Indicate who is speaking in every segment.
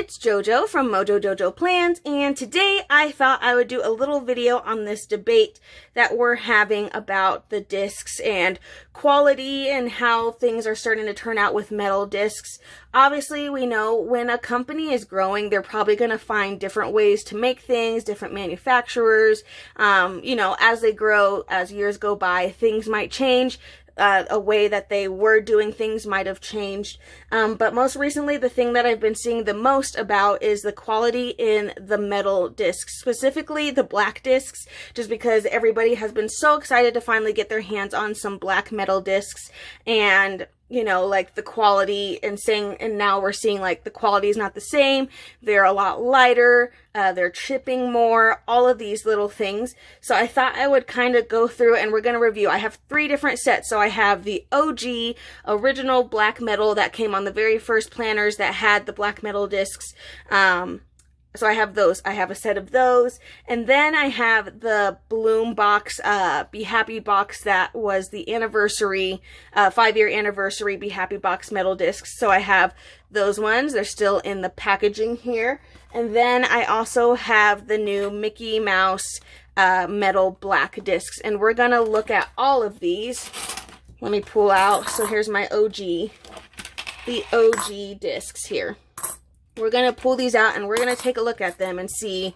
Speaker 1: it's JoJo from Mojo Dojo Plans, and today I thought I would do a little video on this debate that we're having about the discs and quality and how things are starting to turn out with metal discs. Obviously, we know when a company is growing, they're probably going to find different ways to make things, different manufacturers. You know, as they grow, as years go by, things might change. A way that they were doing things might have changed. But most recently, the thing that I've been seeing the most about is the quality in the metal discs, specifically the black discs, just because everybody has been so excited to finally get their hands on some black metal discs, and you know, like the quality, and now we're seeing like the quality is not the same. They're a lot lighter, they're chipping more, all of these little things. So I thought I would kind of go through and we're going to review. I have 3 different sets. So I have the OG original black metal that came on the very first planners that had the black metal discs. So I have those. I have a set of those. And then I have the Bloom box, Be Happy box that was the anniversary, 5-year anniversary Be Happy box metal discs. So I have those ones. They're still in the packaging here. And then I also have the new Mickey Mouse metal black discs. And we're going to look at all of these. Let me pull out. So here's my OG, the OG discs here. We're going to pull these out and we're going to take a look at them and see,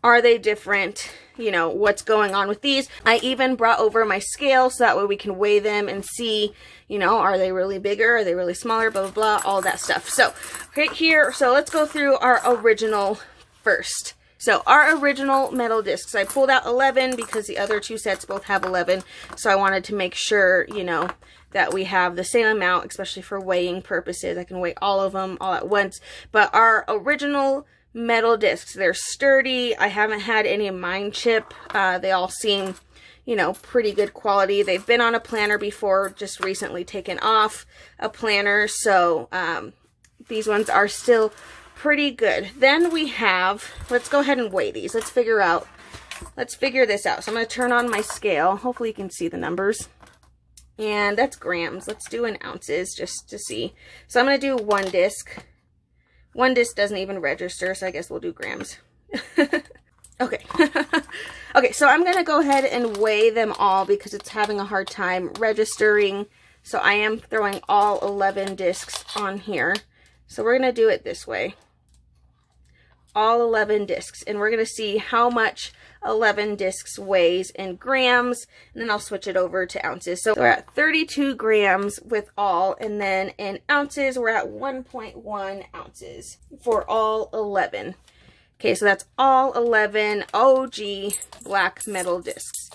Speaker 1: are they different? You know, what's going on with these. I even brought over my scale so that way we can weigh them and see, you know, are they really bigger? Are they really smaller? Blah, blah, blah, all that stuff. So right here, so let's go through our original first. So our original metal discs, I pulled out 11 because the other 2 sets both have 11. So I wanted to make sure, you know, that we have the same amount, especially for weighing purposes. I can weigh all of them all at once. But our original metal discs, they're sturdy. I haven't had any mine chip. They all seem, you know, pretty good quality. They've been on a planner before, just recently taken off a planner. So these ones are still pretty good. Then we have, let's go ahead and weigh these. Let's figure this out. So I'm going to turn on my scale. Hopefully you can see the numbers. And that's grams. Let's do in ounces just to see. So I'm going to do 1 disc. 1 disc doesn't even register, so I guess we'll do grams. Okay. Okay, so I'm going to go ahead and weigh them all because it's having a hard time registering. So I am throwing all 11 discs on here. So we're going to do it this way. All 11 discs. And we're going to see how much 11 discs weighs in grams, and then I'll switch it over to ounces. So we're at 32 grams with all, and then in ounces we're at 1.1 ounces for all 11. Okay, so that's all 11 OG black metal discs.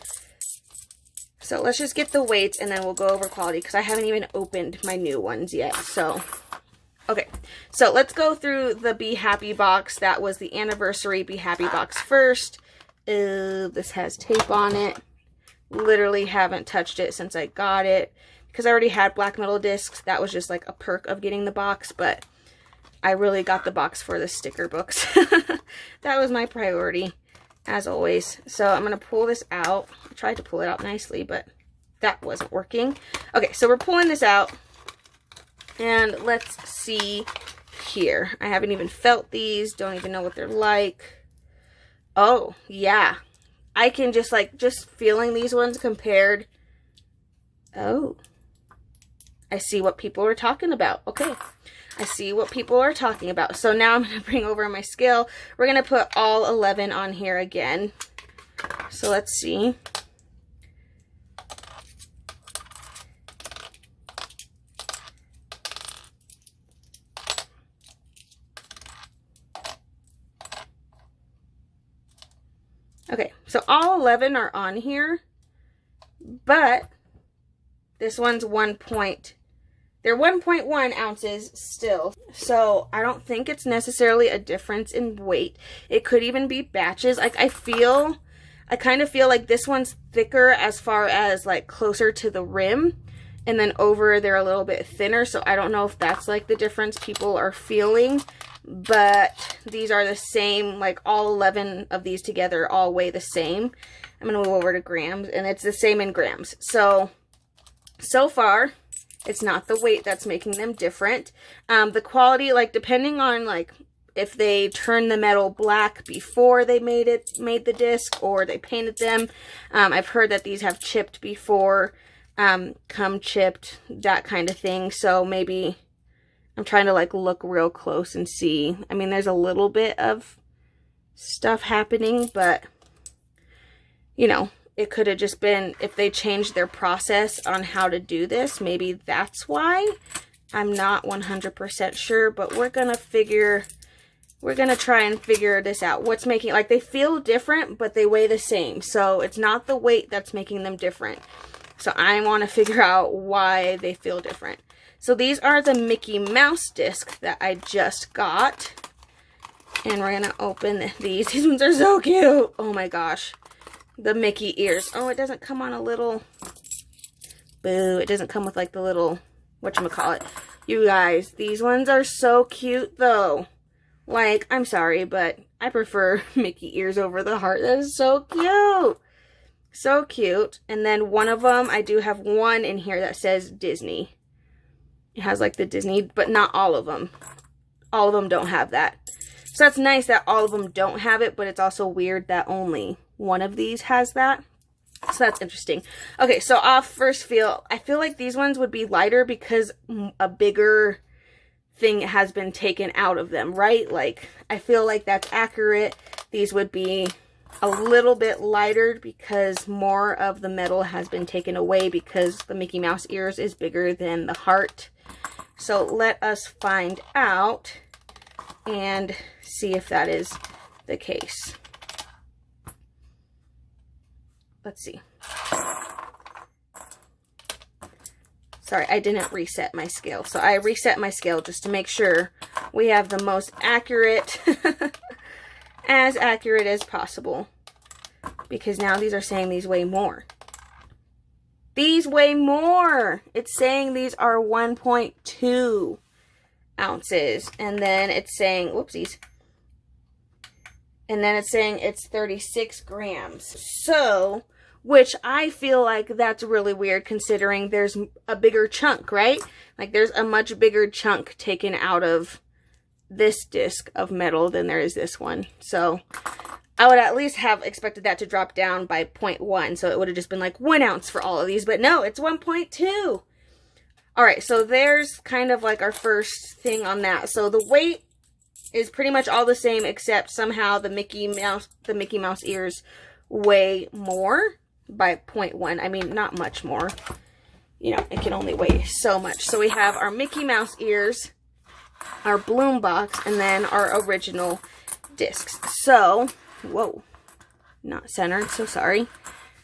Speaker 1: So let's just get the weights and then we'll go over quality because I haven't even opened my new ones yet. So okay, so let's go through the Be Happy box. That was the anniversary Be Happy box first. This has tape on it. Literally haven't touched it since I got it because I already had black metal discs. That was just like a perk of getting the box, but I really got the box for the sticker books. That was my priority, as always. So I'm going to pull this out. I tried to pull it out nicely, but that wasn't working. Okay, so we're pulling this out, and let's see here. I haven't even felt these. Don't even know what they're like. Oh, yeah. I can just feeling these ones compared. Oh. I see what people are talking about. Okay. I see what people are talking about. So now I'm going to bring over my scale. We're going to put all 11 on here again. So let's see. Okay, so all 11 are on here, but this one's they're 1.1 ounces still. So I don't think it's necessarily a difference in weight. It could even be batches. Like I kind of feel like this one's thicker as far as like closer to the rim, and then over they're a little bit thinner. So I don't know if that's like the difference people are feeling. But these are the same, like all 11 of these together all weigh the same. I'm going to move over to grams, and it's the same in grams. So far, It's not the weight that's making them different. The quality, like depending on like if they turned the metal black before they made the disc or they painted them. I've heard that these have chipped before, come chipped, that kind of thing. So maybe I'm trying to like look real close and see. I mean, there's a little bit of stuff happening, but you know, it could have just been if they changed their process on how to do this. Maybe that's why. I'm not 100% sure, but we're going to try and figure this out. What's making, like, they feel different, but they weigh the same. So it's not the weight that's making them different. So I want to figure out why they feel different. So these are the Mickey Mouse discs that I just got. And we're going to open these. These ones are so cute. Oh my gosh. The Mickey ears. Oh, it doesn't come on a little, boo. It doesn't come with like the little, whatchamacallit. You guys, these ones are so cute though. Like, I'm sorry, but I prefer Mickey ears over the heart. That is so cute. So cute. And then one of them, I do have one in here that says Disney. It has like the Disney, but not all of them. All of them don't have that. So that's nice that all of them don't have it, but it's also weird that only one of these has that. So that's interesting. Okay, so off first feel, I feel like these ones would be lighter because a bigger thing has been taken out of them, right? Like, I feel like that's accurate. These would be a little bit lighter because more of the metal has been taken away because the Mickey Mouse ears is bigger than the heart. So let us find out and see if that is the case. Let's see. Sorry, I didn't reset my scale. So I reset my scale just to make sure we have the most accurate, as accurate as possible. Because now these are saying these weigh more. These weigh more! It's saying these are 1.2 ounces. And then it's saying, whoopsies. And then it's saying it's 36 grams. So, which I feel like that's really weird considering there's a bigger chunk, right? Like there's a much bigger chunk taken out of this disc of metal than there is this one. So I would at least have expected that to drop down by 0.1. So it would have just been like 1 ounce for all of these, but no, it's 1.2. All right, so there's kind of like our first thing on that. So the weight is pretty much all the same, except somehow the Mickey Mouse ears weigh more by 0.1. I mean, not much more. You know, it can only weigh so much. So we have our Mickey Mouse ears, our bloom box, and then our original discs. So, whoa, not centered, so sorry.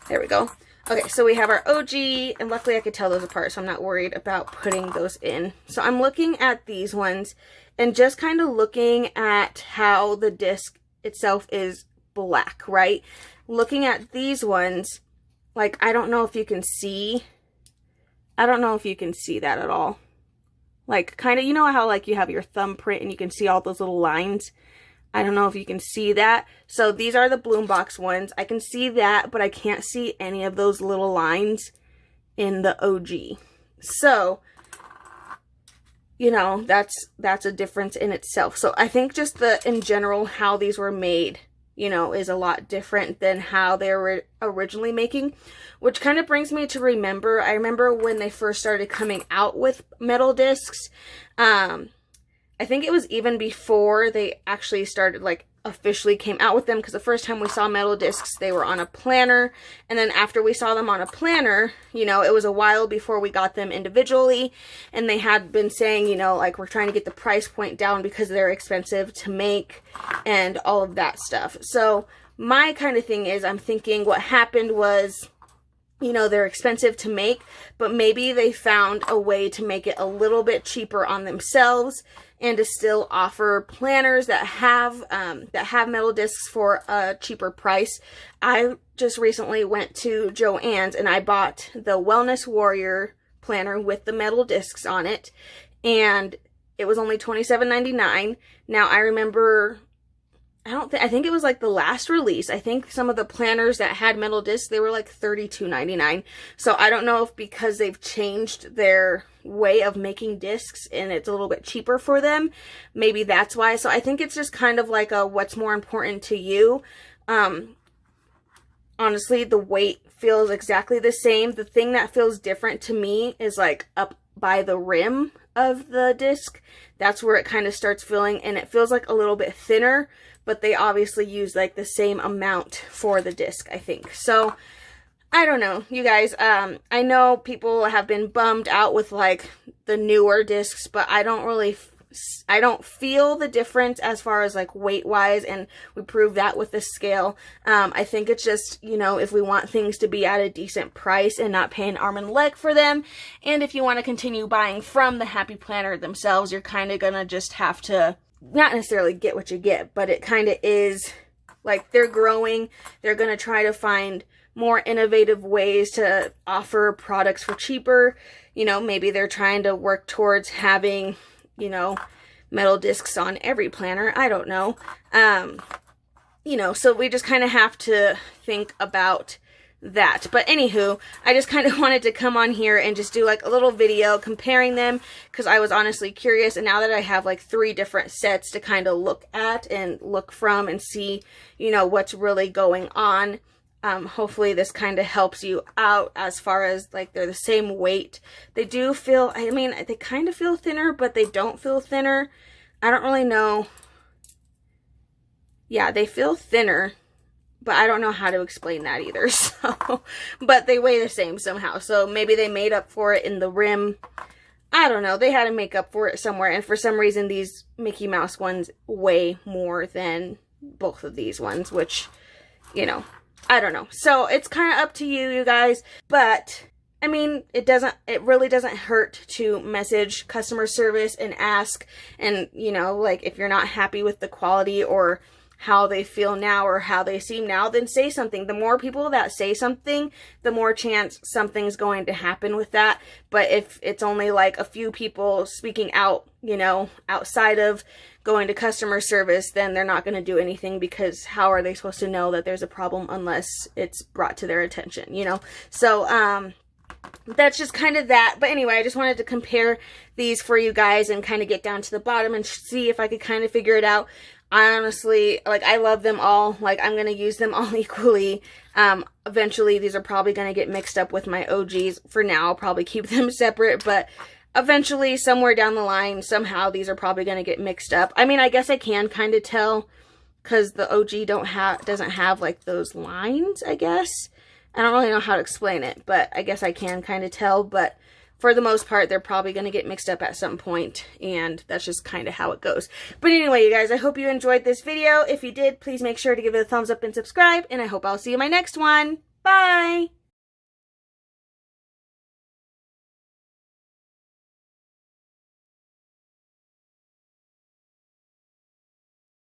Speaker 1: There we go. Okay, so we have our OG, and luckily I could tell those apart, so I'm not worried about putting those in. So I'm looking at these ones, and just kind of looking at how the disc itself is black, right? Looking at these ones, like, I don't know if you can see, I don't know if you can see that at all. Like, kind of, you know how, like, you have your thumbprint and you can see all those little lines? I don't know if you can see that. So these are the bloom box ones. I can see that, but I can't see any of those little lines in the OG. So, you know, that's a difference in itself. So I think just in general, how these were made, you know, is a lot different than how they were originally making, which kind of brings me to I remember when they first started coming out with metal discs. I think it was even before they actually started, like, officially came out with them, because the first time we saw metal discs, they were on a planner, and then after we saw them on a planner, you know, it was a while before we got them individually, and they had been saying, you know, like, we're trying to get the price point down because they're expensive to make, and all of that stuff. So my kind of thing is, I'm thinking what happened was, you know, they're expensive to make, but maybe they found a way to make it a little bit cheaper on themselves and to still offer planners that have metal discs for a cheaper price. I just recently went to Joann's and I bought the Wellness Warrior planner with the metal discs on it, and it was only $27.99. Now I remember I think it was like the last release. I think some of the planners that had metal discs, they were like $32.99. So I don't know if because they've changed their way of making discs and it's a little bit cheaper for them, maybe that's why. So I think it's just kind of like a what's more important to you. Honestly, the weight feels exactly the same. The thing that feels different to me is like up by the rim of the disc. That's where it kind of starts feeling, and it feels like a little bit thinner, but they obviously use like the same amount for the disc, I think. So I don't know, you guys. I know people have been bummed out with like the newer discs, but I don't feel the difference as far as like weight wise, and we prove that with the scale. I think it's just, you know, if we want things to be at a decent price and not pay an arm and leg for them, and if you want to continue buying from the Happy Planner themselves, you're kind of gonna just have to not necessarily get what you get, but it kind of is like they're growing. They're gonna try to find more innovative ways to offer products for cheaper. You know, maybe they're trying to work towards having, you know, metal discs on every planner. I don't know. You know, so we just kind of have to think about that. But anywho, I just kind of wanted to come on here and just do like a little video comparing them, because I was honestly curious, and now that I have like 3 different sets to kind of look at and look from and see, you know, what's really going on. Hopefully this kind of helps you out as far as like they're the same weight. They do feel, I mean, they kind of feel thinner, but they don't feel thinner. I don't really know. Yeah, they feel thinner, but I don't know how to explain that either. So, but they weigh the same somehow. So maybe they made up for it in the rim. I don't know. They had to make up for it somewhere. And for some reason, these Mickey Mouse ones weigh more than both of these ones, which, you know, I don't know. So it's kind of up to you, you guys. But I mean, it really doesn't hurt to message customer service and ask, and, you know, like if you're not happy with the quality or how they feel now or how they seem now, then say something. The more people that say something, the more chance something's going to happen with that. But if it's only like a few people speaking out, you know, outside of going to customer service, then they're not going to do anything, because how are they supposed to know that there's a problem unless it's brought to their attention, you know? So, that's just kind of that. But anyway, I just wanted to compare these for you guys and kind of get down to the bottom and see if I could kind of figure it out. I honestly, like, I love them all. Like, I'm going to use them all equally. Eventually, these are probably going to get mixed up with my OGs. For now, I'll probably keep them separate, but eventually, somewhere down the line, somehow, these are probably going to get mixed up. I mean, I guess I can kind of tell, because the OG doesn't have, like, those lines, I guess. I don't really know how to explain it, but I guess I can kind of tell. But for the most part, they're probably going to get mixed up at some point, and that's just kind of how it goes. But anyway, you guys, I hope you enjoyed this video. If you did, please make sure to give it a thumbs up and subscribe, and I hope I'll see you in my next one. Bye!